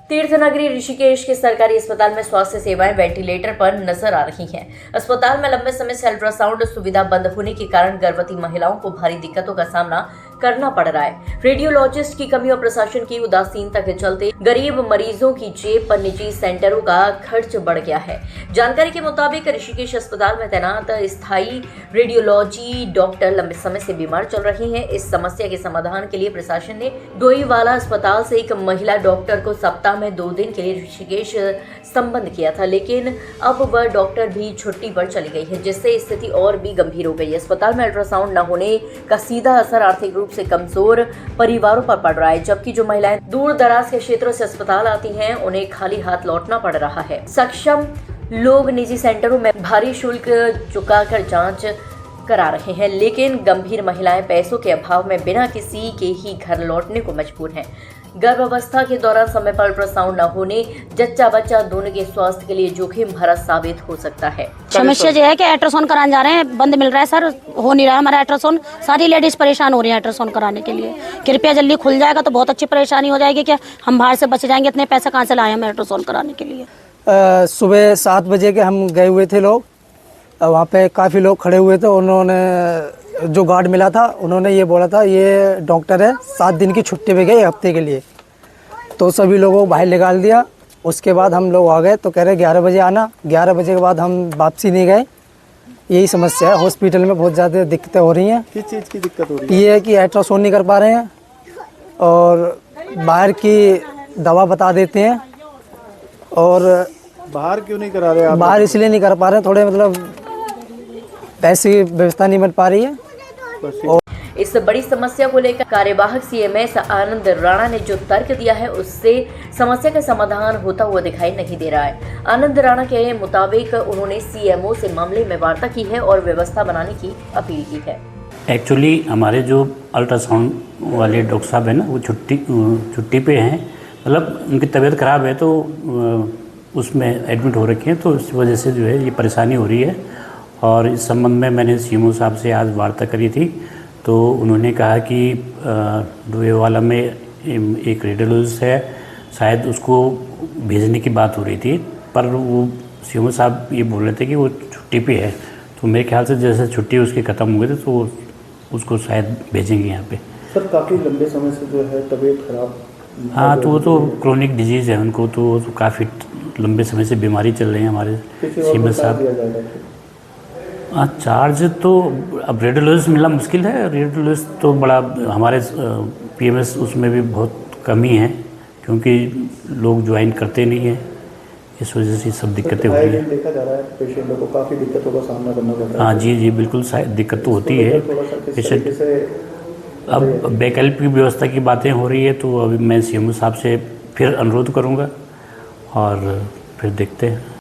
तीर्थनगरी ऋषिकेश के सरकारी अस्पताल में स्वास्थ्य सेवाएं वेंटिलेटर पर नजर आ रही हैं। अस्पताल में लंबे समय से अल्ट्रासाउंड सुविधा बंद होने के कारण गर्भवती महिलाओं को भारी दिक्कतों का सामना करना पड़ रहा है। रेडियोलॉजिस्ट की कमी और प्रशासन की उदासीनता के चलते गरीब मरीजों की जेब पर निजी सेंटरों का खर्च बढ़ गया है। जानकारी के मुताबिक ऋषिकेश अस्पताल में तैनात स्थायी रेडियोलॉजी डॉक्टर लंबे समय से बीमार चल रही हैं। इस समस्या के समाधान के लिए प्रशासन ने डोईवाला अस्पताल से एक महिला डॉक्टर को सप्ताह में 2 दिन के लिए ऋषिकेश संबंध किया था, लेकिन अब वह डॉक्टर भी छुट्टी पर चली गई है, जिससे स्थिति और भी गंभीर हो गई है। अस्पताल में अल्ट्रासाउंड न होने का सीधा असर आर्थिक रूप से कमजोर परिवारों पर पड़ रहा है, जबकि जो महिलाएं दूर दराज के क्षेत्रों से अस्पताल आती हैं उन्हें खाली हाथ लौटना पड़ रहा है। सक्षम लोग निजी सेंटरों में भारी शुल्क चुकाकर जांच करा रहे हैं, लेकिन गंभीर महिलाएं पैसों के अभाव में बिना किसी के ही घर लौटने को मजबूर हैं। गर्भावस्था के दौरान समय पर अल्ट्रासाउंड न होने जच्चा बच्चा दोनों के स्वास्थ्य के लिए जोखिम भरा साबित हो सकता है। समस्या ये है कि अल्ट्रासाउंड कराने जा रहे हैं, बंद मिल रहा है सर, हो नहीं रहा हमारा अल्ट्रासाउंड। सारी लेडीज परेशान हो रही है अल्ट्रासाउंड कराने के लिए। कृपया जल्दी खुल जाएगा तो बहुत अच्छी परेशानी हो जाएगी। क्या हम बाहर से बच जाएंगे? इतने पैसे कहाँ से लाए हम अल्ट्रासाउंड कराने के लिए? सुबह 7 बजे के हम गए हुए थे लोग, वहाँ पे काफ़ी लोग खड़े हुए थे। उन्होंने जो गार्ड मिला था उन्होंने ये बोला था ये डॉक्टर है 7 दिन की छुट्टी पे गए, 1 हफ्ते के लिए। तो सभी लोगों को बाहर निकाल दिया। उसके बाद हम लोग आ गए तो कह रहे 11 बजे आना। 11 बजे के बाद हम वापसी नहीं गए। यही समस्या है, हॉस्पिटल में बहुत ज़्यादा दिक्कतें हो रही हैं। किस चीज़ की दिक्कत हो रही है? ये है कि अल्ट्रासाउंड नहीं कर पा रहे हैं और बाहर की दवा बता देते हैं। और बाहर क्यों नहीं करा रहे आप? बाहर इसलिए नहीं कर पा रहे, थोड़े मतलब पैसे की व्यवस्था नहीं बन पा रही है। इस बड़ी समस्या को लेकर कार्यवाहक सीएमएस आनंद राणा ने जो तर्क दिया है उससे समस्या का समाधान होता हुआ दिखाई नहीं दे रहा है। आनंद राणा के मुताबिक उन्होंने सीएमओ से मामले में वार्ता की है और व्यवस्था बनाने की अपील की है। एक्चुअली हमारे जो अल्ट्रासाउंड वाले डॉक्टर साहब हैं ना, वो छुट्टी पे हैं। मतलब उनकी तबीयत ख़राब है तो उसमें एडमिट हो रखे हैं, तो इस वजह से जो है ये परेशानी हो रही है। और इस संबंध में मैंने सीएमओ साहब से आज वार्ता करी थी, तो उन्होंने कहा कि डोईवाला में एक रेडियोलॉजिस्ट है, शायद उसको भेजने की बात हो रही थी, पर वो सीएमओ साहब ये बोल रहे थे कि वो छुट्टी पे है। तो मेरे ख्याल से जैसे छुट्टी उसकी ख़त्म हो गई थी तो उसको शायद भेजेंगे यहाँ पे। सर काफ़ी लंबे समय से जो है तबीयत खराब। हाँ, तो वो तो क्रोनिक डिजीज़ है उनको, तो काफ़ी लंबे समय से बीमारी चल रही है हमारे सीएमओ साहब। चार्ज तो अब रेडियोलॉजिस्ट मिलना मुश्किल है। रेडियोलॉजिस्ट तो बड़ा हमारे पीएमएस उसमें भी बहुत कमी है, क्योंकि लोग ज्वाइन करते नहीं हैं, इस वजह से सब दिक्कतें हो रही हैं। देखा जा रहा है पेशेंटों को काफ़ी दिक्कतों का सामना करना पड़ता है। हाँ जी, बिल्कुल दिक्कत तो होती है पेशेंट। अब वैकल्पिक व्यवस्था की बातें हो रही है, तो अभी मैं सीएमओ साहब से फिर अनुरोध करूँगा और फिर देखते हैं।